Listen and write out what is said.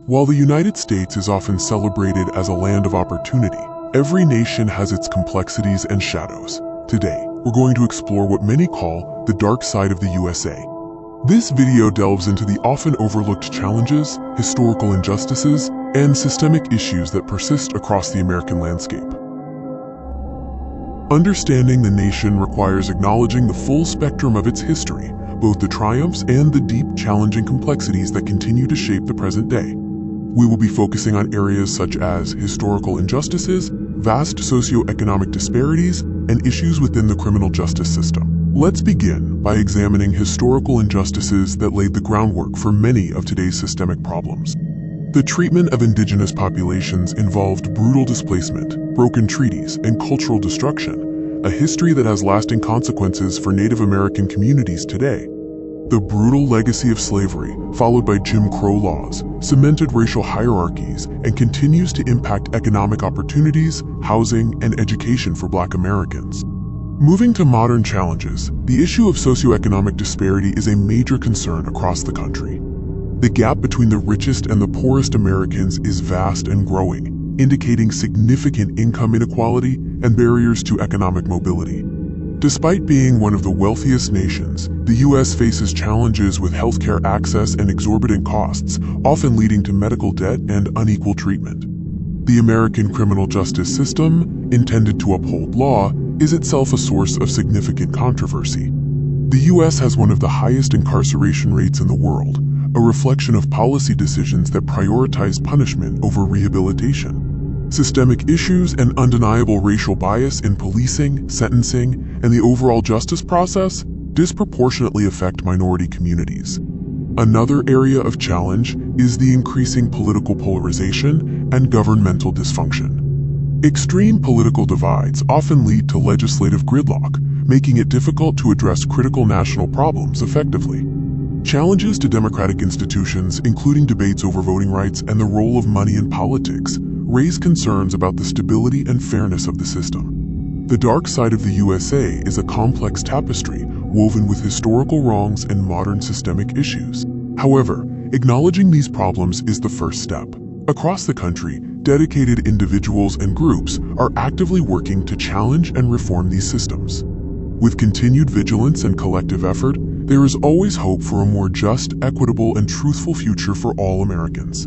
While the United States is often celebrated as a land of opportunity, every nation has its complexities and shadows. Today, we're going to explore what many call the dark side of the USA. This video delves into the often overlooked challenges, historical injustices, and systemic issues that persist across the American landscape. Understanding the nation requires acknowledging the full spectrum of its history, both the triumphs and the deep, challenging complexities that continue to shape the present day. We will be focusing on areas such as historical injustices, vast socioeconomic disparities, and issues within the criminal justice system. Let's begin by examining historical injustices that laid the groundwork for many of today's systemic problems. The treatment of indigenous populations involved brutal displacement, broken treaties, and cultural destruction, a history that has lasting consequences for Native American communities today. The brutal legacy of slavery, followed by Jim Crow laws, cemented racial hierarchies and continues to impact economic opportunities, housing, and education for Black Americans. Moving to modern challenges, the issue of socioeconomic disparity is a major concern across the country. The gap between the richest and the poorest Americans is vast and growing, indicating significant income inequality and barriers to economic mobility. Despite being one of the wealthiest nations, the U.S. faces challenges with healthcare access and exorbitant costs, often leading to medical debt and unequal treatment. The American criminal justice system, intended to uphold law, is itself a source of significant controversy. The U.S. has one of the highest incarceration rates in the world, a reflection of policy decisions that prioritize punishment over rehabilitation. Systemic issues and undeniable racial bias in policing, sentencing, and the overall justice process disproportionately affect minority communities. Another area of challenge is the increasing political polarization and governmental dysfunction. Extreme political divides often lead to legislative gridlock, making it difficult to address critical national problems effectively. Challenges to democratic institutions, including debates over voting rights and the role of money in politics, raise concerns about the stability and fairness of the system. The dark side of the USA is a complex tapestry woven with historical wrongs and modern systemic issues. However, acknowledging these problems is the first step. Across the country, dedicated individuals and groups are actively working to challenge and reform these systems. With continued vigilance and collective effort, there is always hope for a more just, equitable, and truthful future for all Americans.